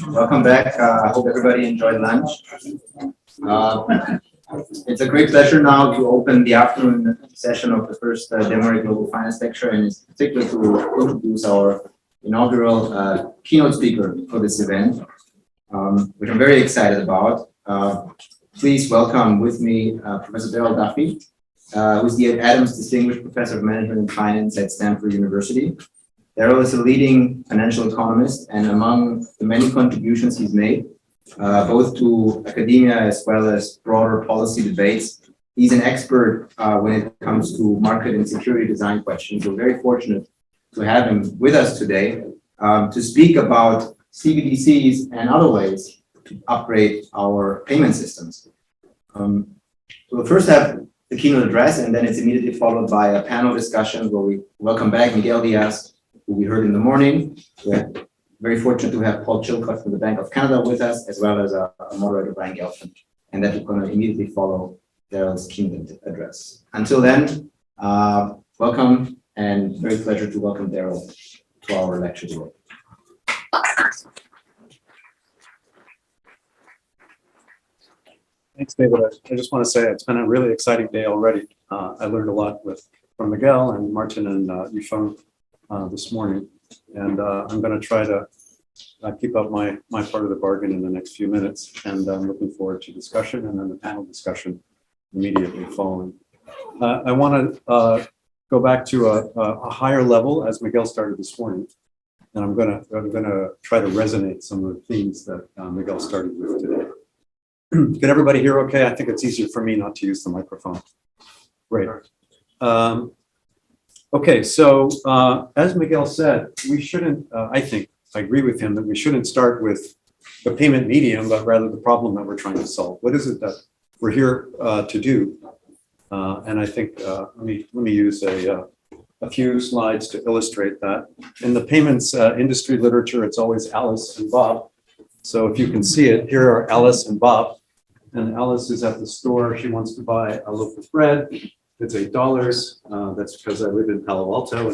Welcome back. I hope everybody enjoyed lunch. It's a great pleasure now to open the afternoon session of the first Desmarais Global Finance Lecture, and it's particularly to introduce our inaugural keynote speaker for this event, which I'm very excited about. Please welcome with me Professor Darrell Duffie, who's the Adams Distinguished Professor of Management and Finance at Stanford University. Darrell is a leading financial economist, and among the many contributions he's made, both to academia as well as broader policy debates, he's an expert when it comes to market and security design questions. We're very fortunate to have him with us today to speak about CBDCs and other ways to upgrade our payment systems. So we'll first have the keynote address, and then it's immediately followed by a panel discussion where we welcome back McGill, who we heard in the morning. We're very fortunate to have Paul Chilcott from the Bank of Canada with us, as well as a moderator, Brian Gelfand, and that we're going to immediately follow Darrell's keynote address. Until then, welcome, and very pleasure to welcome Darrell to our lecture today. Thanks, David. I just want to say it's been a really exciting day already. I learned a lot from Miguel and Martin and Yifeng this morning, and I'm going to try to keep up my part of the bargain in the next few minutes, and I'm looking forward to discussion and then the panel discussion immediately following. I want to go back to a higher level, as Miguel started this morning, and I'm going to try to resonate some of the themes that Miguel started with today. Can everybody hear okay? I think it's easier for me not to use the microphone. Great. Okay, so as Miguel said, we shouldn't, I agree with him that we shouldn't start with the payment medium, but rather the problem that we're trying to solve. What is it that we're here to do? And I think, let me use a few slides to illustrate that. In the payments industry literature, it's always Alice and Bob. So if you can see it, here are Alice and Bob. And Alice is at the store. She wants to buy a loaf of bread. It's $8. That's because I live in Palo Alto.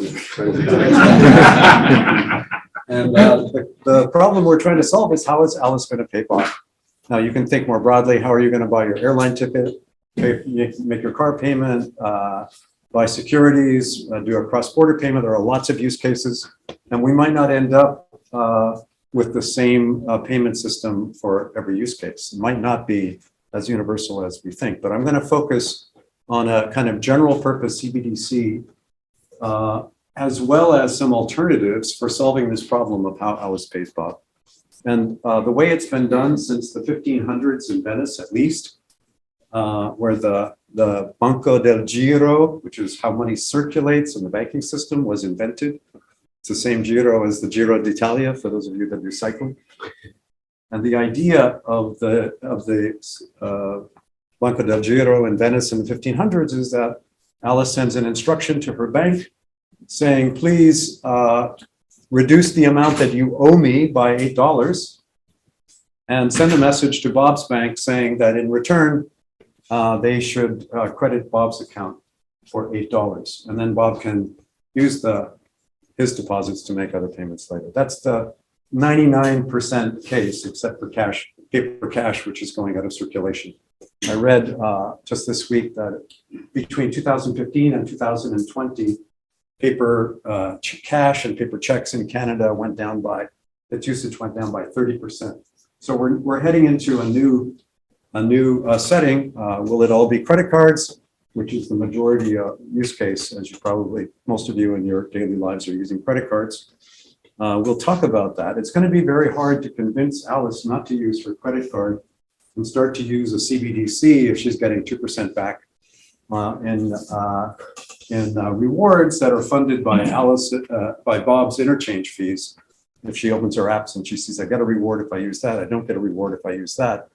And the problem we're trying to solve is, how is Alice going to pay Bob? Now, you can think more broadly. How are you going to buy your airline ticket, make your car payment, buy securities, do a cross-border payment? There are lots of use cases. And we might not end up with the same payment system for every use case. It might not be as universal as we think, but I'm going to focus on a kind of general purpose CBDC, as well as some alternatives for solving this problem of how Alice pays Bob. And the way it's been done since the 1500s in Venice, at least, where the Banco del Giro, which is how money circulates in the banking system, was invented. It's the same Giro as the Giro d'Italia, for those of you that do cycling. And the idea of the Banco del Giro in Venice in the 1500s is that Alice sends an instruction to her bank saying, please reduce the amount that you owe me by $8, and send a message to Bob's bank saying that in return, they should credit Bob's account for $8. And then Bob can use his deposits to make other payments later. That's the 99% case, except for cash, paper cash, which is going out of circulation. I read just this week that between 2015 and 2020, paper cash and paper checks in Canada went down by, its usage went down by 30%. So we're heading into a new setting. Will it all be credit cards, which is the majority use case, as you probably, most of you in your daily lives are using credit cards. We'll talk about that. It's going to be very hard to convince Alice not to use her credit card and start to use a CBDC if she's getting 2% back in rewards that are funded by by Bob's interchange fees. If she opens her apps and she sees, I get a reward if I use that, I don't get a reward if I use that.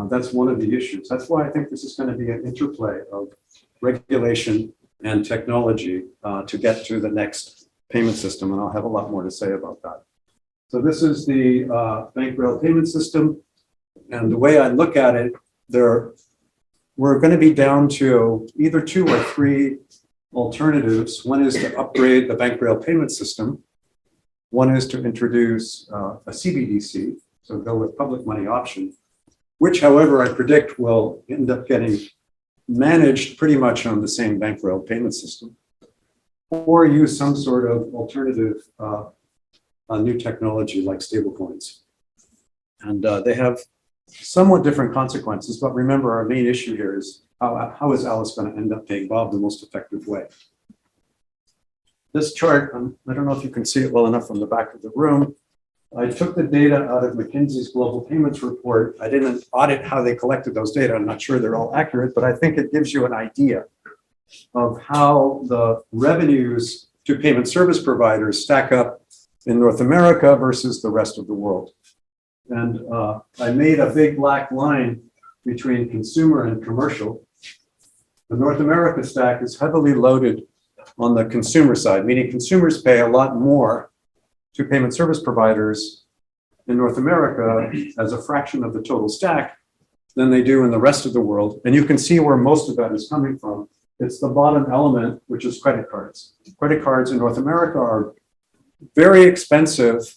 That's one of the issues. That's why I think this is going to be an interplay of regulation and technology to get to the next payment system, and I'll have a lot more to say about that. So this is the bank rail payment system, and the way I look at it, we're going to be down to either 2 or 3 alternatives. One is to upgrade the bank rail payment system, One is to introduce a CBDC, so go with public money option, which, however, I predict will end up getting managed pretty much on the same bank rail payment system, or use some sort of alternative new technology like stablecoins. And they have somewhat different consequences, but remember, our main issue here is how is Alice going to end up paying Bob the most effective way? This chart, I don't know if you can see it well enough from the back of the room. I took the data out of McKinsey's Global Payments Report. I didn't audit how they collected those data. I'm not sure they're all accurate, but I think it gives you an idea of how the revenues to payment service providers stack up in North America versus the rest of the world. And I made a big black line between consumer and commercial. The North America stack is heavily loaded on the consumer side, meaning consumers pay a lot more to payment service providers in North America as a fraction of the total stack than they do in the rest of the world. And you can see where most of that is coming from. It's the bottom element, which is credit cards. Credit cards in North America are very expensive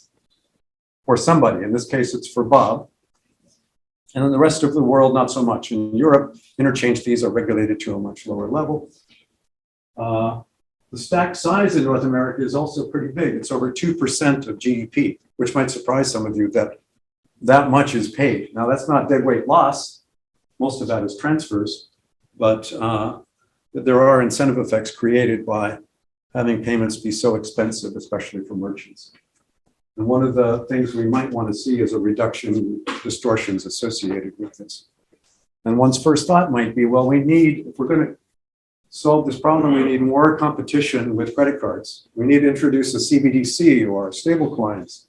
for somebody. In this case, it's for Bob. And in the rest of the world, not so much. In Europe, interchange fees are regulated to a much lower level. The stack size in North America is also pretty big. It's over 2% of GDP, which might surprise some of you that that much is paid. Now, that's not deadweight loss. Most of that is transfers, but there are incentive effects created by having payments be so expensive, especially for merchants. And one of the things we might want to see is a reduction in distortions associated with this. And one's first thought might be, well, if we're going to solve this problem, we need more competition with credit cards. We need to introduce a CBDC or stablecoins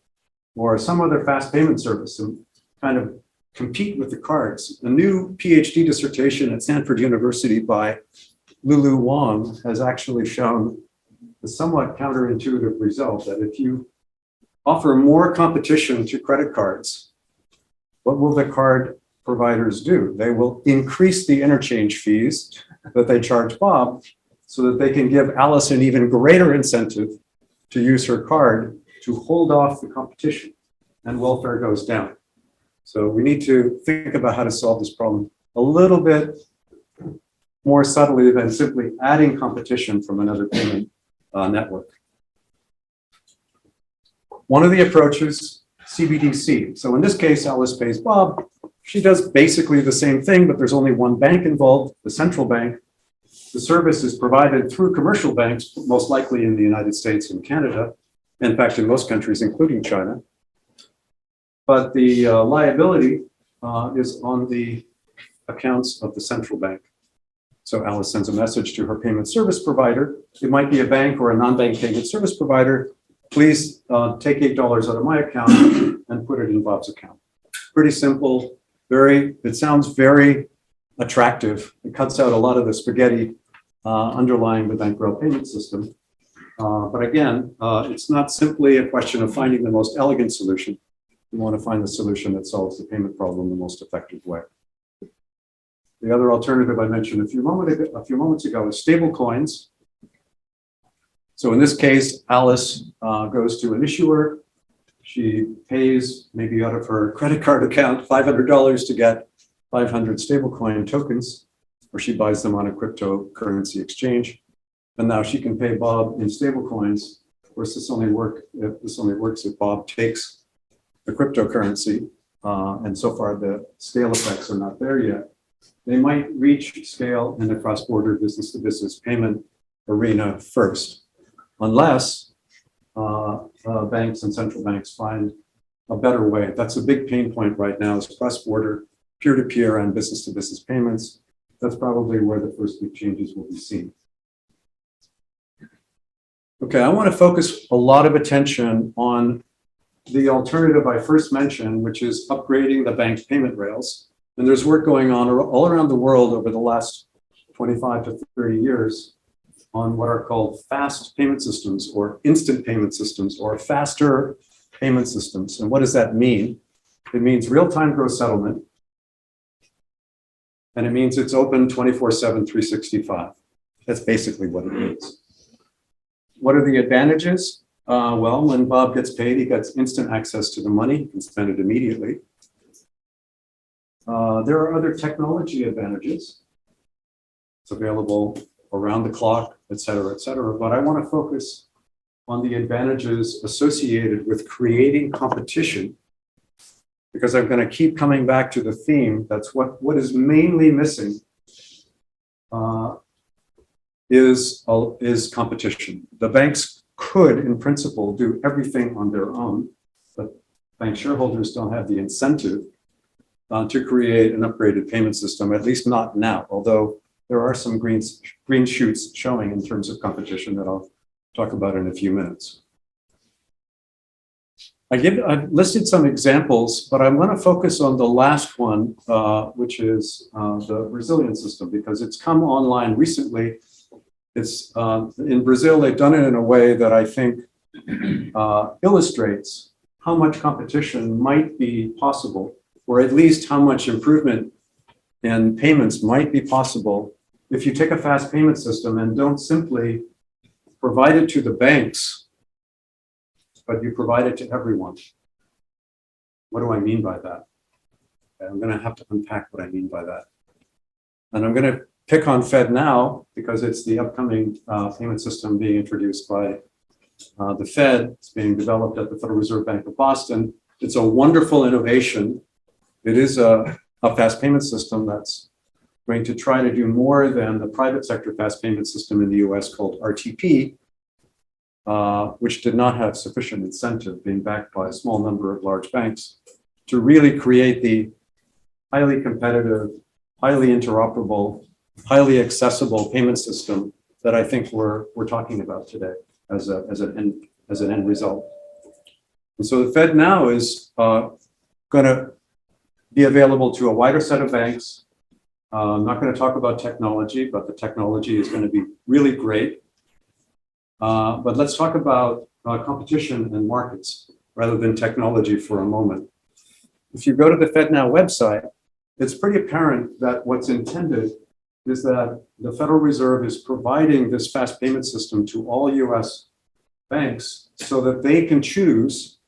or some other fast payment service and kind of compete with the cards. A new PhD dissertation at Stanford University by Lulu Wang has actually shown a somewhat counterintuitive result that if you offer more competition to credit cards, what will the card providers do? They will increase the interchange fees that they charge Bob so that they can give Alice an even greater incentive to use her card to hold off the competition, and welfare goes down. So we need to think about how to solve this problem a little bit more subtly than simply adding competition from another payment network. One of the approaches, CBDC. So in this case, Alice pays Bob. She does basically the same thing, but there's only one bank involved, the central bank. The service is provided through commercial banks, most likely in the United States and Canada, in fact, in most countries, including China. But the liability is on the accounts of the central bank. So Alice sends a message to her payment service provider. It might be a bank or a non-bank payment service provider. Please take $8 out of my account and put it in Bob's account. Pretty simple. It sounds very attractive. It cuts out a lot of the spaghetti underlying the bank rail payment system. But again, it's not simply a question of finding the most elegant solution. We want to find the solution that solves the payment problem the most effective way. The other alternative I mentioned a few moments ago is stable coins. So in this case, Alice goes to an issuer. She pays maybe out of her credit card account $500 to get 500 stablecoin tokens, or she buys them on a cryptocurrency exchange. And now she can pay Bob in stablecoins. Of course, this only works if Bob takes the cryptocurrency. And so far, the scale effects are not there yet. They might reach scale in the cross-border business-to-business payment arena first, unless banks and central banks find a better way. That's a big pain point right now is cross-border, peer-to-peer and business-to-business payments. That's probably where the first big changes will be seen. Okay, I want to focus a lot of attention on the alternative I first mentioned, which is upgrading the bank's payment rails. And there's work going on all around the world over the last 25 to 30 years on what are called fast payment systems or instant payment systems or faster payment systems. And what does that mean? It means real-time gross settlement. And it means it's open 24/7, 365. That's basically what it means. What are the advantages? Well, when Bob gets paid, he gets instant access to the money. He can spend it immediately. There are other technology advantages. It's available around the clock, et cetera, but I want to focus on the advantages associated with creating competition, because I'm going to keep coming back to the theme. That's what is mainly missing is competition. The banks could, in principle, do everything on their own, but bank shareholders don't have the incentive to create an upgraded payment system, at least not now, although there are some green shoots showing in terms of competition that I'll talk about in a few minutes. I've listed some examples, but I'm going to focus on the last one, which is the Brazilian system, because it's come online recently. It's in Brazil, they've done it in a way that I think illustrates how much competition might be possible, or at least how much improvement in payments might be possible if you take a fast payment system and don't simply provide it to the banks, but you provide it to everyone. What do I mean by that? I'm going to have to unpack what I mean by that. And I'm going to pick on FedNow because it's the upcoming payment system being introduced by the Fed. It's being developed at the Federal Reserve Bank of Boston. It's a wonderful innovation. It is a fast payment system that's going to try to do more than the private sector fast payment system in the US called RTP, which did not have sufficient incentive, being backed by a small number of large banks, to really create the highly competitive, highly interoperable, highly accessible payment system that I think we're talking about today as an end result. And so the FedNow is going to be available to a wider set of banks. I'm not going to talk about technology, but the technology is going to be really great. But let's talk about competition and markets rather than technology for a moment. If you go to the FedNow website, it's pretty apparent that what's intended is that the Federal Reserve is providing this fast payment system to all US banks so that they can choose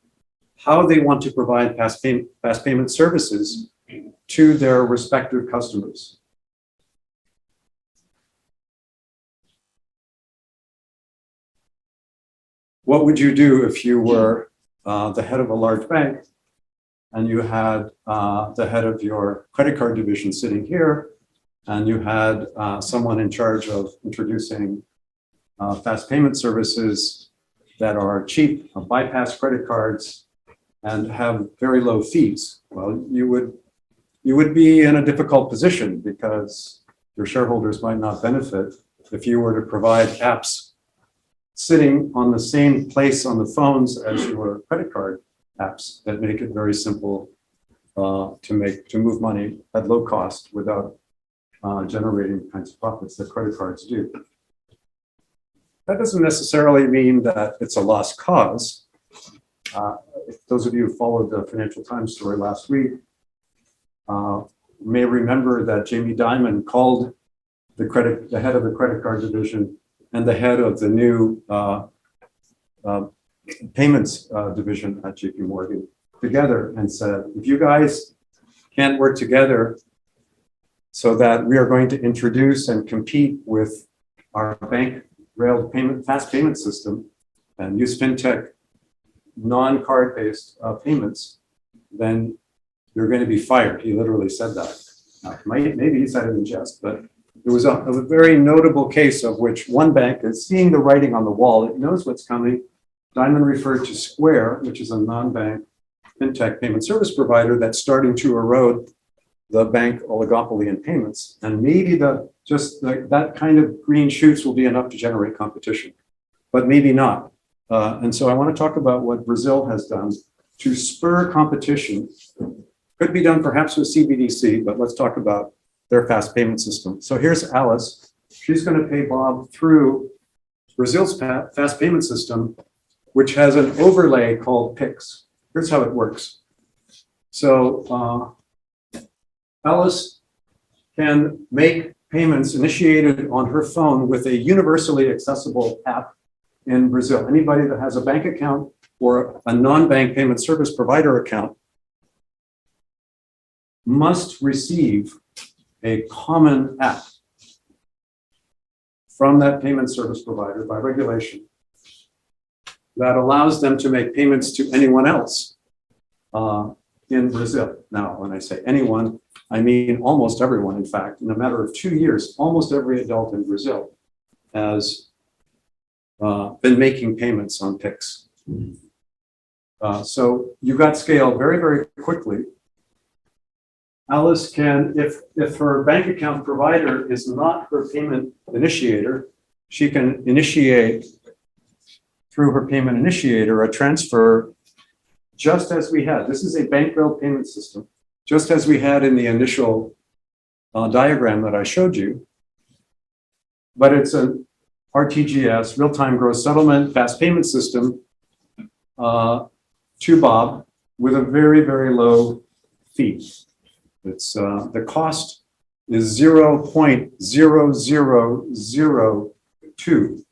how they want to provide fast payment services to their respective customers. What would you do if you were the head of a large bank and you had the head of your credit card division sitting here, and you had someone in charge of introducing fast payment services that are cheap, bypass credit cards, and have very low fees? Well, you would be in a difficult position because your shareholders might not benefit if you were to provide apps sitting on the same place on the phones as your credit card apps that make it very simple to move money at low cost without generating the kinds of profits that credit cards do. That doesn't necessarily mean that it's a lost cause. If those of you who followed the Financial Times story last week may remember that Jamie Dimon called the head of the credit card division and the head of the new payments division at JP Morgan together and said, if you guys can't work together so that we are going to introduce and compete with our bank railed fast payment system and use fintech non-card based payments, then you're going to be fired. He literally said that. Now, maybe he said it in jest, but it was a very notable case of which one bank is seeing the writing on the wall. It knows what's coming. Dimon referred to Square, which is a non-bank fintech payment service provider that's starting to erode the bank oligopoly in payments. And maybe that kind of green shoots will be enough to generate competition, but maybe not. And so I want to talk about what Brazil has done to spur competition. Could be done perhaps with CBDC, but let's talk about their fast payment system. So here's Alice. She's going to pay Bob through Brazil's fast payment system, which has an overlay called Pix. Here's how it works. So Alice can make payments initiated on her phone with a universally accessible app in Brazil, anybody that has a bank account or a non-bank payment service provider account must receive a common app from that payment service provider by regulation that allows them to make payments to anyone else in Brazil. Now, when I say anyone, I mean almost everyone. In fact, in a matter of 2 years, almost every adult in Brazil has been making payments on PIX. So you got scale very, very quickly. Alice can, if her bank account provider is not her payment initiator, she can initiate through her payment initiator a transfer just as we had. This is a bank rail payment system, just as we had in the initial diagram that I showed you. But it's an RTGS, real-time gross settlement, fast payment system to Bob with a very, very low fee. It's the cost is 0.0002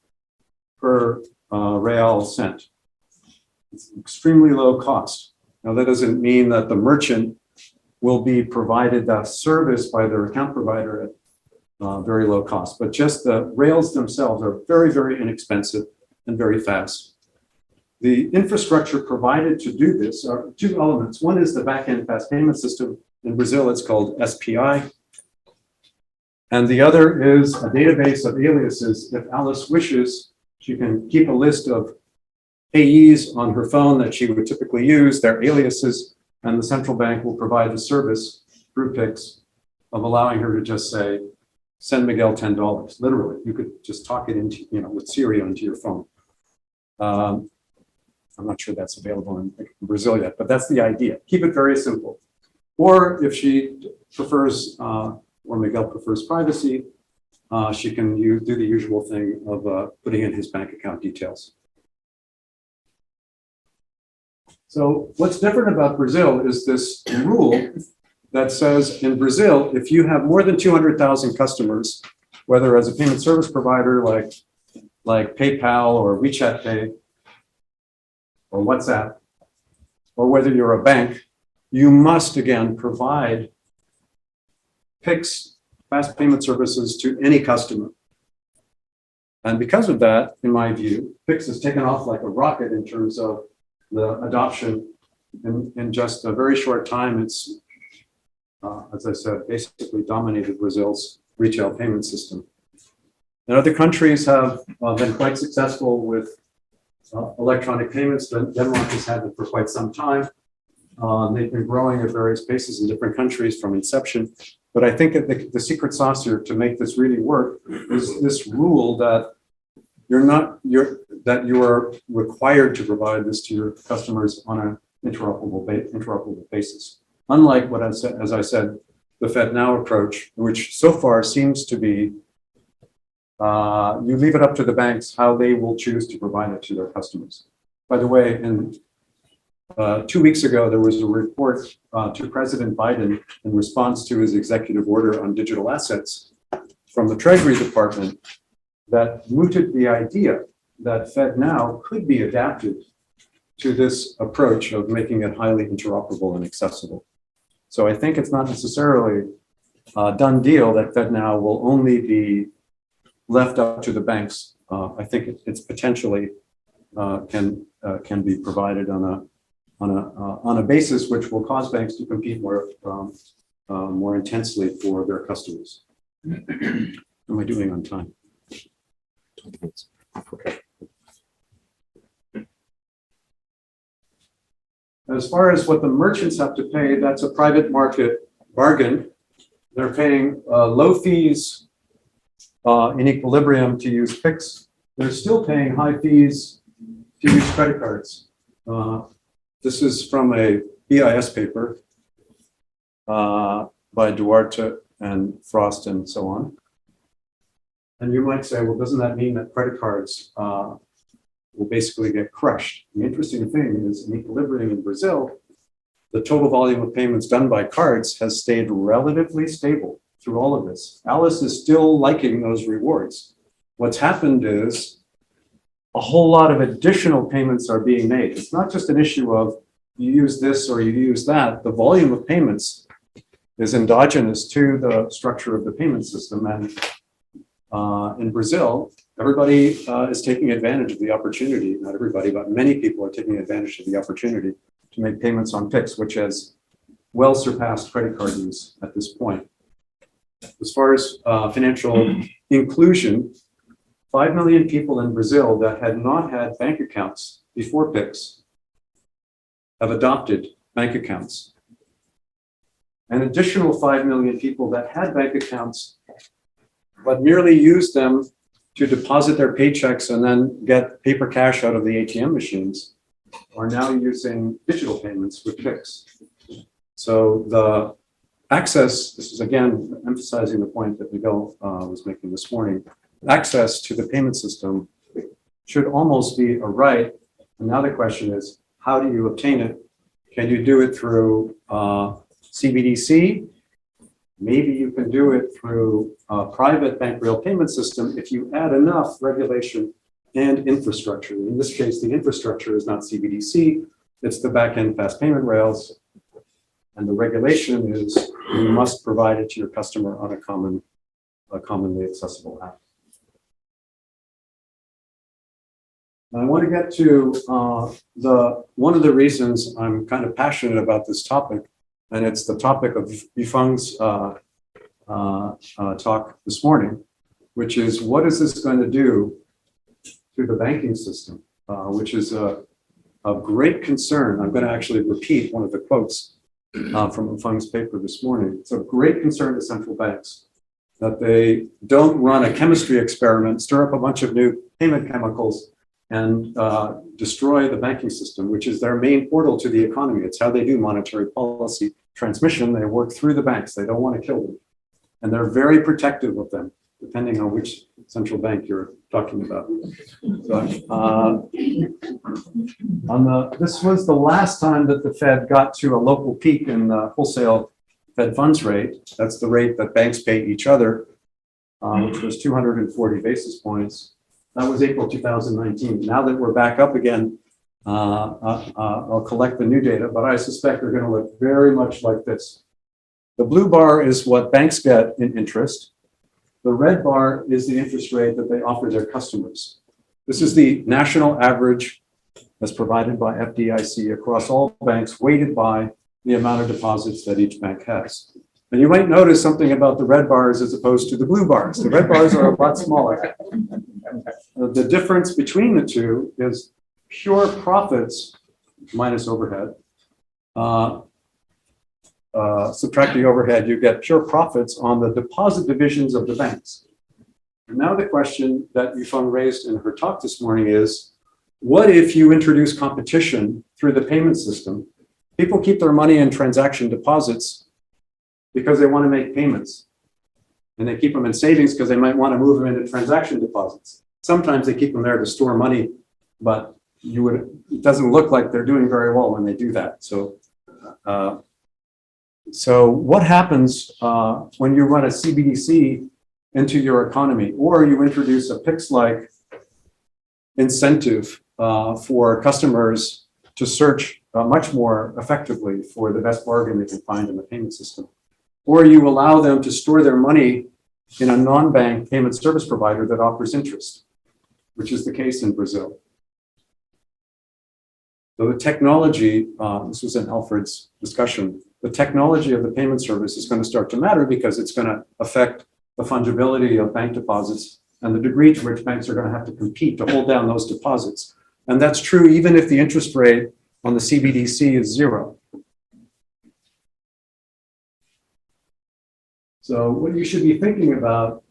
per real cent. It's extremely low cost. Now that doesn't mean that the merchant will be provided that service by their account provider at very low cost, but just the rails themselves are very, very inexpensive and very fast. The infrastructure provided to do this are two elements. One is the back-end fast payment system. In Brazil, it's called SPI. And the other is a database of aliases. If Alice wishes, she can keep a list of payees on her phone that she would typically use, their aliases, and the central bank will provide the service through PIX of allowing her to just say, send McGill $10. Literally, you could just talk it into, with Siri onto your phone. I'm not sure that's available in Brazil yet, but that's the idea. Keep it very simple. Or if she prefers, or McGill prefers privacy, she can do the usual thing of putting in his bank account details. So what's different about Brazil is this rule that says in Brazil, if you have more than 200,000 customers, whether as a payment service provider like PayPal or WeChat Pay or WhatsApp, or whether you're a bank, you must again provide PIX fast payment services to any customer. And because of that, in my view, PIX has taken off like a rocket in terms of the adoption. In just a very short time, it's, as I said, basically dominated Brazil's retail payment system. And other countries have been quite successful with electronic payments. Denmark has had it for quite some time. They've been growing at various paces in different countries from inception. But I think that the secret sauce here to make this really work is this rule that you are required to provide this to your customers on an interoperable basis. Unlike what as I said, the FedNow approach, which so far seems to be you leave it up to the banks how they will choose to provide it to their customers. By the way, 2 weeks ago, there was a report to President Biden in response to his executive order on digital assets from the Treasury Department that mooted the idea that FedNow could be adapted to this approach of making it highly interoperable and accessible. So I think it's not necessarily a done deal that FedNow will only be left up to the banks. I think it's potentially can be provided on a basis which will cause banks to compete more intensely for their customers. How am I doing on time? 20 minutes. Okay. As far as what the merchants have to pay, that's a private market bargain. They're paying low fees in equilibrium to use PIX. They're still paying high fees to use credit cards. This is from a BIS paper by Duarte and Frost and so on. And you might say, well, doesn't that mean that credit cards will basically get crushed? The interesting thing is in equilibrium in Brazil, the total volume of payments done by cards has stayed relatively stable through all of this. Alice is still liking those rewards. What's happened is a whole lot of additional payments are being made. It's not just an issue of you use this or you use that. The volume of payments is endogenous to the structure of the payment system. And in Brazil, everybody is taking advantage of the opportunity, not everybody, but many people are taking advantage of the opportunity to make payments on PIX, which has well surpassed credit card use at this point. As far as financial inclusion, 5 million people in Brazil that had not had bank accounts before PIX have adopted bank accounts. An additional 5 million people that had bank accounts but merely used them to deposit their paychecks and then get paper cash out of the ATM machines are now using digital payments with PIX. So the access, this is again emphasizing the point that McGill was making this morning, access to the payment system should almost be a right. And now the question is, how do you obtain it? Can you do it through CBDC? Maybe you can do it through a private bank rail payment system if you add enough regulation and infrastructure. In this case, the infrastructure is not CBDC, it's the back-end fast payment rails. And the regulation is you must provide it to your customer on a commonly accessible app. And I want to get to one of the reasons I'm kind of passionate about this topic, and it's the topic of Yifeng's talk this morning, which is what is this going to do to the banking system, which is a great concern. I'm going to actually repeat one of the quotes from Yifeng's paper this morning. It's a great concern to central banks that they don't run a chemistry experiment, stir up a bunch of new payment chemicals, and destroy the banking system, which is their main portal to the economy. It's how they do monetary policy transmission. They work through the banks. They don't want to kill them. And they're very protective of them, depending on which central bank you're talking about. So, this was the last time that the Fed got to a local peak in the wholesale Fed funds rate. That's the rate that banks pay each other, which was 240 basis points. That was April 2019. Now that we're back up again, I'll collect the new data, but I suspect they're going to look very much like this. The blue bar is what banks get in interest. The red bar is the interest rate that they offer their customers. This is the national average as provided by FDIC across all banks, weighted by the amount of deposits that each bank has. And you might notice something about the red bars as opposed to the blue bars. The red bars are a lot smaller. The difference between the two is pure profits minus overhead. Subtract the overhead, you get pure profits on the deposit divisions of the banks. And now the question that Yifeng raised in her talk this morning is, what if you introduce competition through the payment system? People keep their money in transaction deposits because they want to make payments. And they keep them in savings because they might want to move them into transaction deposits. Sometimes they keep them there to store money, but it doesn't look like they're doing very well when they do that. So what happens when you run a CBDC into your economy, or you introduce a PIX-like incentive for customers to search much more effectively for the best bargain they can find in the payment system, or you allow them to store their money in a non-bank payment service provider that offers interest, which is the case in Brazil. So the technology, this was in Alfred's discussion, the technology of the payment service is going to start to matter because it's going to affect the fungibility of bank deposits and the degree to which banks are going to have to compete to hold down those deposits. And that's true even if the interest rate on the CBDC is 0. So what you should be thinking about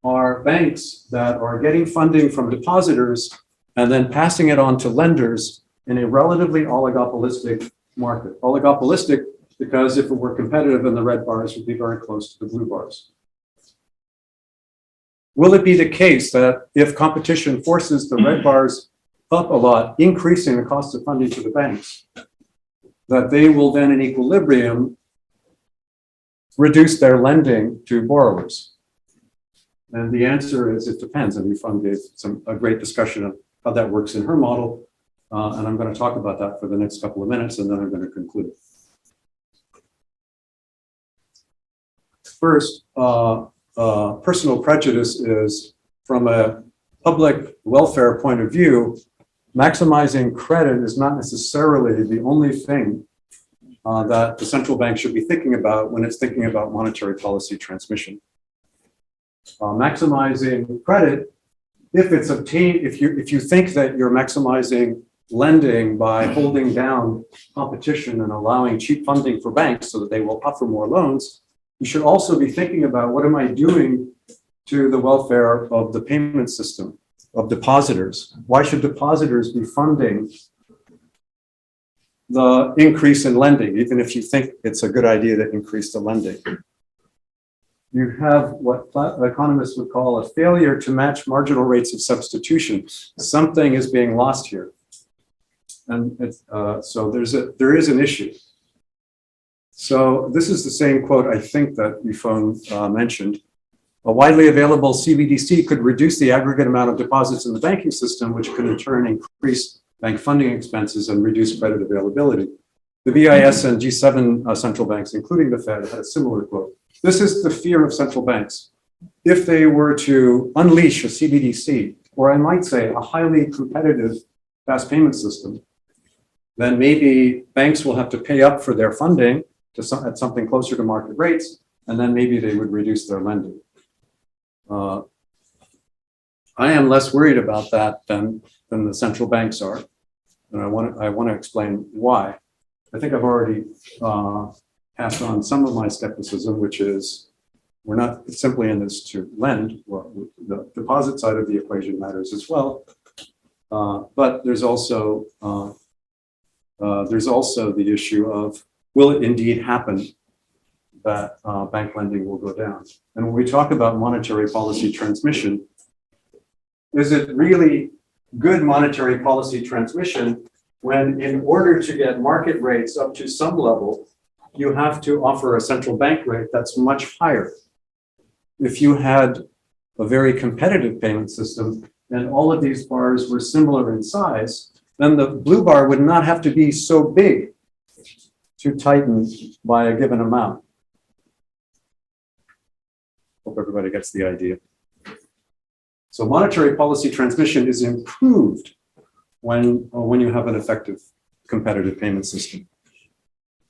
are banks that are getting funding from depositors and then passing it on to lenders in a relatively oligopolistic market. Oligopolistic because if it were competitive, then the red bars would be very close to the blue bars. Will it be the case that if competition forces the red bars up a lot, increasing the cost of funding to the banks, that they will then in equilibrium reduce their lending to borrowers? And the answer is it depends. And Yifeng gave a great discussion of how that works in her model. And I'm going to talk about that for the next couple of minutes, and then I'm going to conclude. First, personal prejudice is, from a public welfare point of view, maximizing credit is not necessarily the only thing that the central bank should be thinking about when it's thinking about monetary policy transmission. Maximizing credit, if it's obtained, if you think that you're maximizing lending by holding down competition and allowing cheap funding for banks so that they will offer more loans, you should also be thinking about, what am I doing to the welfare of the payment system, of depositors? Why should depositors be funding the increase in lending, even if you think it's a good idea to increase the lending? You have what economists would call a failure to match marginal rates of substitution. Something is being lost here. And so there is an issue. So this is the same quote, I think, that Yifeng mentioned. A widely available CBDC could reduce the aggregate amount of deposits in the banking system, which could in turn increase bank funding expenses and reduce credit availability. The BIS and G7 central banks, including the Fed, had a similar quote. This is the fear of central banks. If they were to unleash a CBDC, or I might say a highly competitive fast payment system, then maybe banks will have to pay up for their funding at something closer to market rates, and then maybe they would reduce their lending. I am less worried about that than the central banks are, and I want to explain why. I think I've already passed on some of my skepticism, which is we're not simply in this to lend. Well, the deposit side of the equation matters as well, but there's also the issue of, will it indeed happen that bank lending will go down? And when we talk about monetary policy transmission, is it really good monetary policy transmission when, in order to get market rates up to some level, you have to offer a central bank rate that's much higher? If you had a very competitive payment system and all of these bars were similar in size, then the blue bar would not have to be so big to tighten by a given amount. Hope everybody gets the idea. So monetary policy transmission is improved when you have an effective competitive payment system.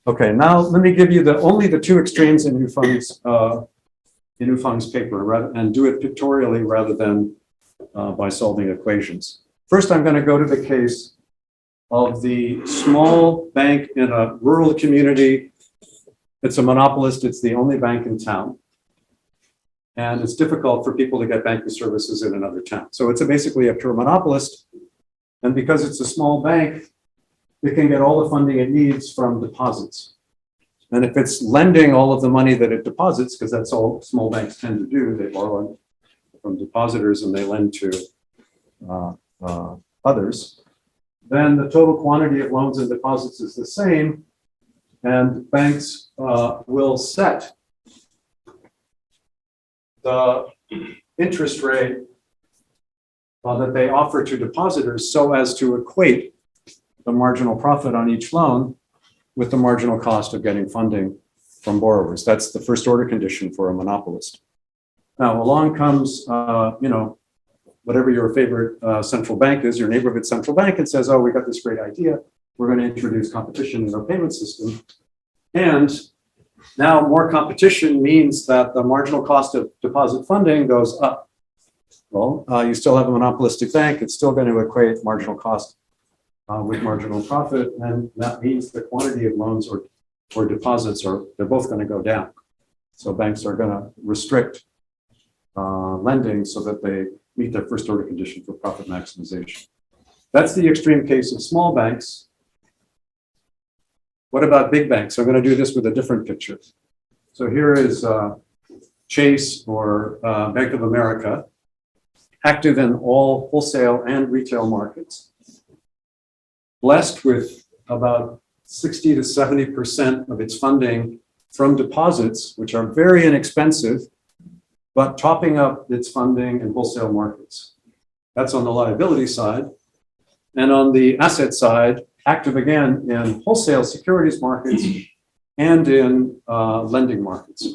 Okay, now let me give you only the two extremes in Yifeng's paper, and do it pictorially rather than by solving equations. First, I'm going to go to the case of the small bank in a rural community. It's a monopolist. It's the only bank in town. And it's difficult for people to get banking services in another town. So it's basically a pure monopolist. And because it's a small bank, it can get all the funding it needs from deposits. And if it's lending all of the money that it deposits, because that's all small banks tend to do, they borrow from depositors and they lend to others, then the total quantity of loans and deposits is the same, and banks will set the interest rate that they offer to depositors so as to equate the marginal profit on each loan with the marginal cost of getting funding from borrowers. That's the first order condition for a monopolist. Now, along comes, whatever your favorite central bank is, your neighborhood central bank, and says, oh, we got this great idea. We're going to introduce competition in our payment system. And now more competition means that the marginal cost of deposit funding goes up. Well, you still have a monopolistic bank. It's still going to equate marginal cost with marginal profit. And that means the quantity of loans or deposits they're both going to go down. So banks are going to restrict lending so that they meet their first order condition for profit maximization. That's the extreme case of small banks. What about big banks? I'm going to do this with a different picture. So here is Chase or Bank of America, active in all wholesale and retail markets, blessed with about 60 to 70% of its funding from deposits, which are very inexpensive, but topping up its funding in wholesale markets. That's on the liability side. And on the asset side, active again in wholesale securities markets and in lending markets.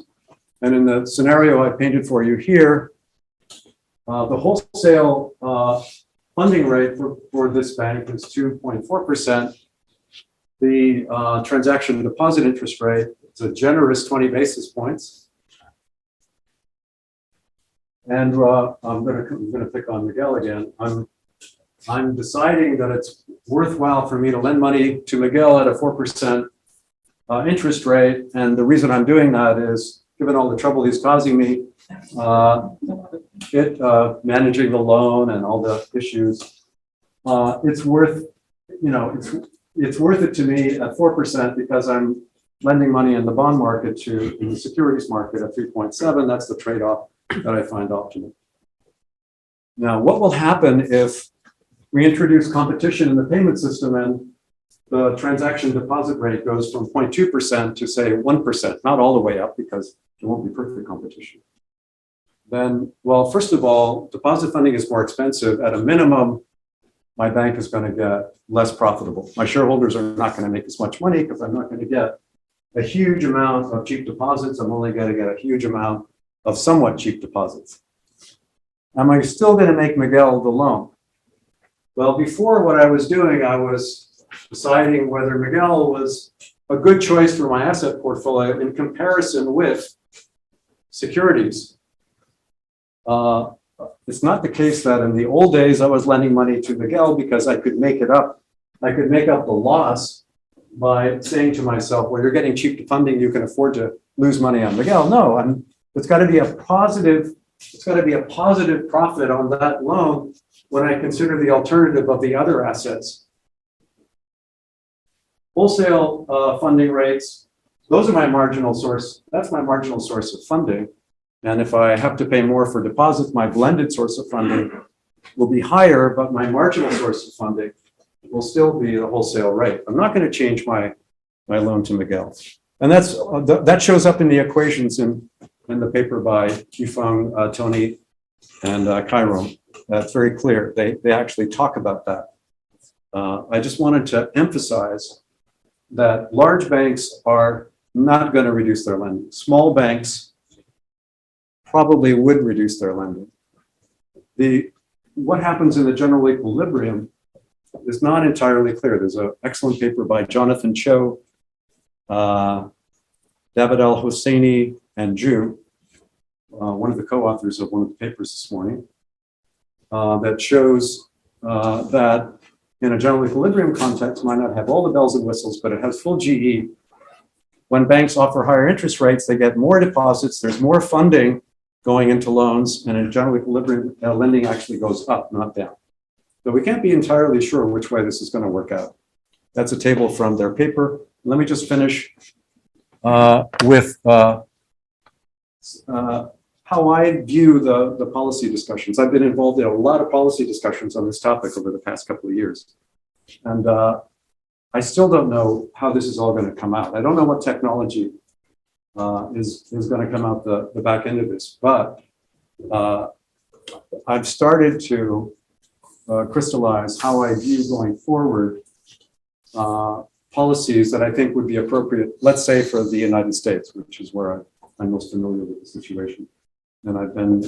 And in the scenario I painted for you here, the wholesale funding rate for this bank is 2.4%. The transaction deposit interest rate is a generous 20 basis points. And I'm gonna pick on Miguel again. I'm deciding that it's worthwhile for me to lend money to Miguel at a 4% interest rate. And the reason I'm doing that is, given all the trouble he's causing me, managing the loan and all the issues, it's worth, it's worth it to me at 4% because I'm lending money in the bond market in the securities market at 3.7. That's the trade-off that I find optimal. Now, what will happen if we introduce competition in the payment system and the transaction deposit rate goes from 0.2% to say 1%, not all the way up because there won't be perfect competition? Then, well, first of all, deposit funding is more expensive. At a minimum, my bank is going to get less profitable. My shareholders are not going to make as much money because I'm not going to get a huge amount of cheap deposits. I'm only going to get a huge amount of somewhat cheap deposits. Am I still going to make Miguel the loan? Well, before what I was doing, I was deciding whether Miguel was a good choice for my asset portfolio in comparison with securities. It's not the case that in the old days I was lending money to Miguel because I could make it up. I could make up the loss by saying to myself, well, you're getting cheap funding, you can afford to lose money on Miguel. No, it's got to be a positive, profit on that loan when I consider the alternative of the other assets. Wholesale funding rates, those are my marginal source. That's my marginal source of funding. And if I have to pay more for deposits, my blended source of funding will be higher, but my marginal source of funding will still be the wholesale rate. I'm not going to change my loan to Miguel. And that shows up in the equations in the paper by Yifeng, Tony, and Chiron. That's very clear. They actually talk about that. I just wanted to emphasize that large banks are not going to reduce their lending. Small banks probably would reduce their lending. What happens in the general equilibrium is not entirely clear. There's an excellent paper by Jonathan Cho, David El Hosseini, and Ju, one of the co-authors of one of the papers this morning, that shows that in a general equilibrium context might not have all the bells and whistles, but it has full GE. When banks offer higher interest rates, they get more deposits, there's more funding going into loans, and in general equilibrium, lending actually goes up, not down. So we can't be entirely sure which way this is going to work out. That's a table from their paper. Let me just finish with how I view the policy discussions. I've been involved in a lot of policy discussions on this topic over the past couple of years. And I still don't know how this is all going to come out. I don't know what technology is going to come out the back end of this, but I've started to crystallize how I view going forward policies that I think would be appropriate, let's say for the United States, which is where I'm most familiar with the situation. And I've been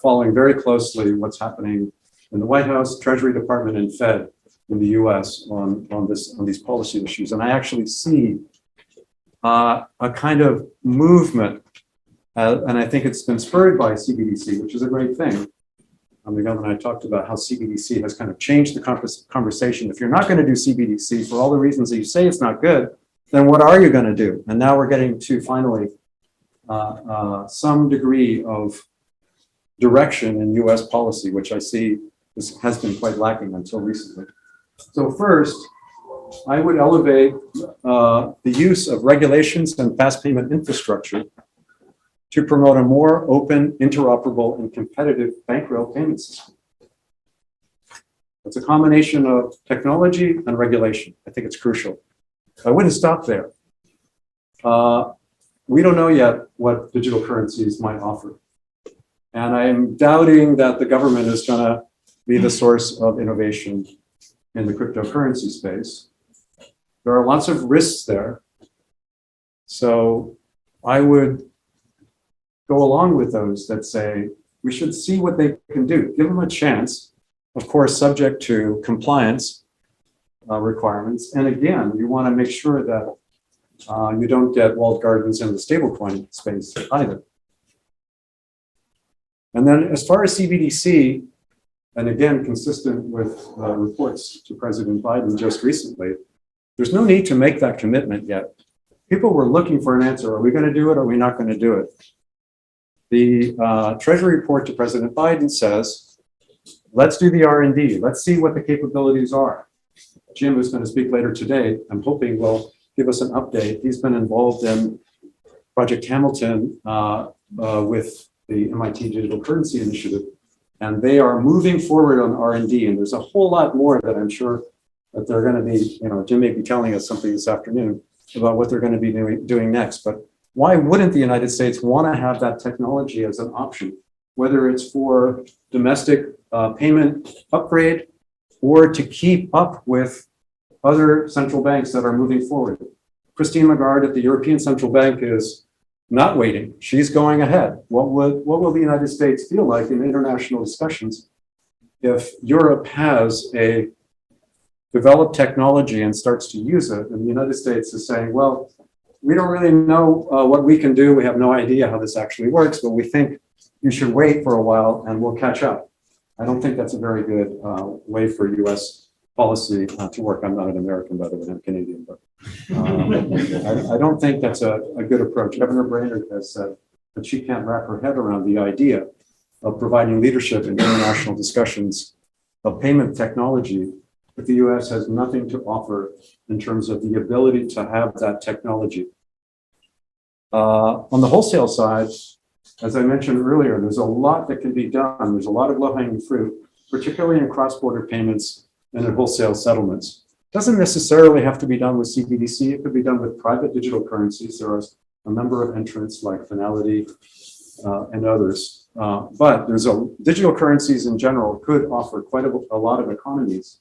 following very closely what's happening in the White House, Treasury Department, and Fed in the US on these policy issues. And I actually see a kind of movement, and I think it's been spurred by CBDC, which is a great thing. Miguel and I talked about how CBDC has kind of changed the conversation. If you're not going to do CBDC for all the reasons that you say it's not good, then what are you going to do? And now we're getting to finally some degree of direction in US policy, which I see has been quite lacking until recently. So first, I would elevate the use of regulations and fast payment infrastructure to promote a more open, interoperable, and competitive bank rail payment system. It's a combination of technology and regulation. I think it's crucial. I wouldn't stop there. We don't know yet what digital currencies might offer. And I'm doubting that the government is going to be the source of innovation in the cryptocurrency space. There are lots of risks there. So I would go along with those that say we should see what they can do, give them a chance, of course, subject to compliance requirements. And again, you want to make sure that you don't get walled gardens in the stablecoin space either. And then as far as CBDC, and again, consistent with reports to President Biden just recently, there's no need to make that commitment yet. People were looking for an answer. Are we going to do it? Or are we not going to do it? The Treasury report to President Biden says, let's do the R&D. Let's see what the capabilities are. Jim, who's going to speak later today, I'm hoping will give us an update. He's been involved in Project Hamilton with the MIT Digital Currency Initiative, and they are moving forward on R&D. And there's a whole lot more that I'm sure that they're going to be, Jim may be telling us something this afternoon about what they're going to be doing next. But why wouldn't the United States want to have that technology as an option, whether it's for domestic payment upgrade or to keep up with other central banks that are moving forward? Christine Lagarde at the European Central Bank is not waiting. She's going ahead. What will the United States feel like in international discussions if Europe has a developed technology and starts to use it, and the United States is saying, well, we don't really know what we can do. We have no idea how this actually works, but we think you should wait for a while and we'll catch up. I don't think that's a very good way for US policy to work. I'm not an American, by the way, I'm Canadian, but I don't think that's a good approach. Governor Brainerd has said that she can't wrap her head around the idea of providing leadership in international discussions of payment technology if the US has nothing to offer in terms of the ability to have that technology. On the wholesale side, as I mentioned earlier, there's a lot that can be done. There's a lot of low-hanging fruit, particularly in cross-border payments and in wholesale settlements. It doesn't necessarily have to be done with CBDC. It could be done with private digital currencies. There are a number of entrants like Finality and others. But digital currencies in general could offer quite a lot of economies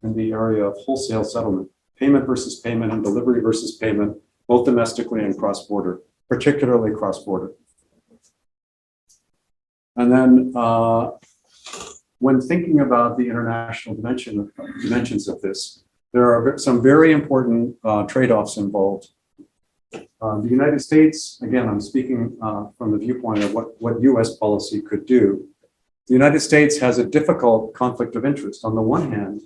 in the area of wholesale settlement, payment versus payment and delivery versus payment, both domestically and cross-border, particularly cross-border. And then when thinking about the international dimensions of this, there are some very important trade-offs involved. The United States, again, I'm speaking from the viewpoint of what US policy could do. The United States has a difficult conflict of interest. On the one hand,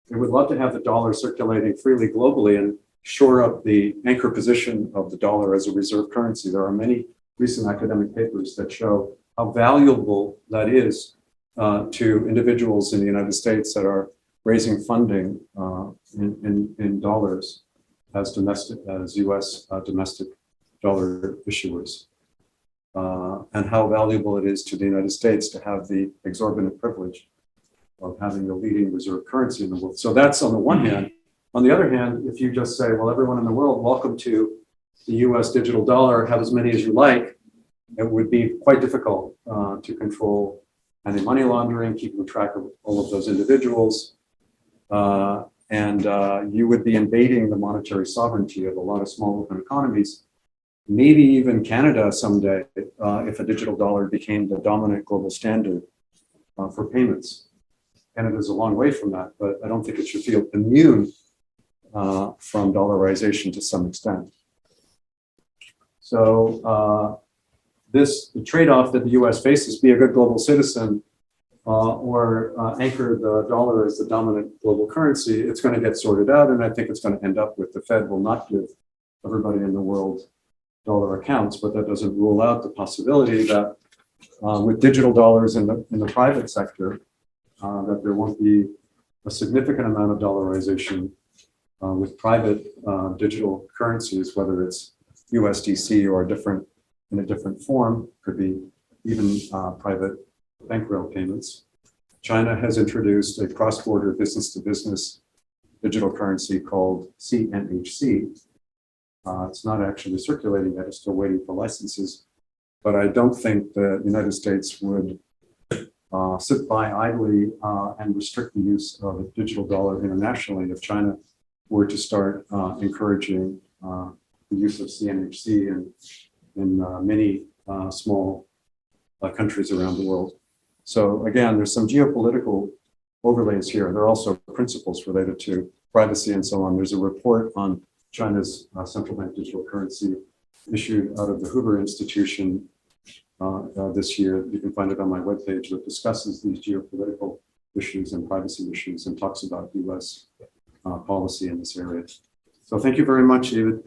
they would love to have the dollar circulating freely globally and shore up the anchor position of the dollar as a reserve currency. There are many recent academic papers that show how valuable that is to individuals in the United States that are raising funding in dollars as US domestic dollar issuers, and how valuable it is to the United States to have the exorbitant privilege of having the leading reserve currency in the world. So that's on the one hand. On the other hand, if you just say, well, everyone in the world, welcome to the US digital dollar, have as many as you like, it would be quite difficult to control anti-money laundering, keeping track of all of those individuals. And you would be invading the monetary sovereignty of a lot of small open economies, maybe even Canada someday, if a digital dollar became the dominant global standard for payments. Canada's a long way from that, but I don't think it should feel immune from dollarization to some extent. So the trade-off that the US faces, be a good global citizen or anchor the dollar as the dominant global currency, it's going to get sorted out, and I think it's going to end up with the Fed will not give everybody in the world dollar accounts, but that doesn't rule out the possibility that with digital dollars in the private sector, that there won't be a significant amount of dollarization with private digital currencies, whether it's USDC or in a different form, could be even private bankroll payments. China has introduced a cross-border business-to-business digital currency called CNHC. It's not actually circulating yet, it's still waiting for licenses, but I don't think the United States would sit by idly and restrict the use of a digital dollar internationally if China were to start encouraging the use of CNHC in many small countries around the world. So again, there's some geopolitical overlays here. There are also principles related to privacy and so on. There's a report on China's central bank digital currency issued out of the Hoover Institution this year. You can find it on my webpage that discusses these geopolitical issues and privacy issues and talks about US policy in this area. So thank you very much, David.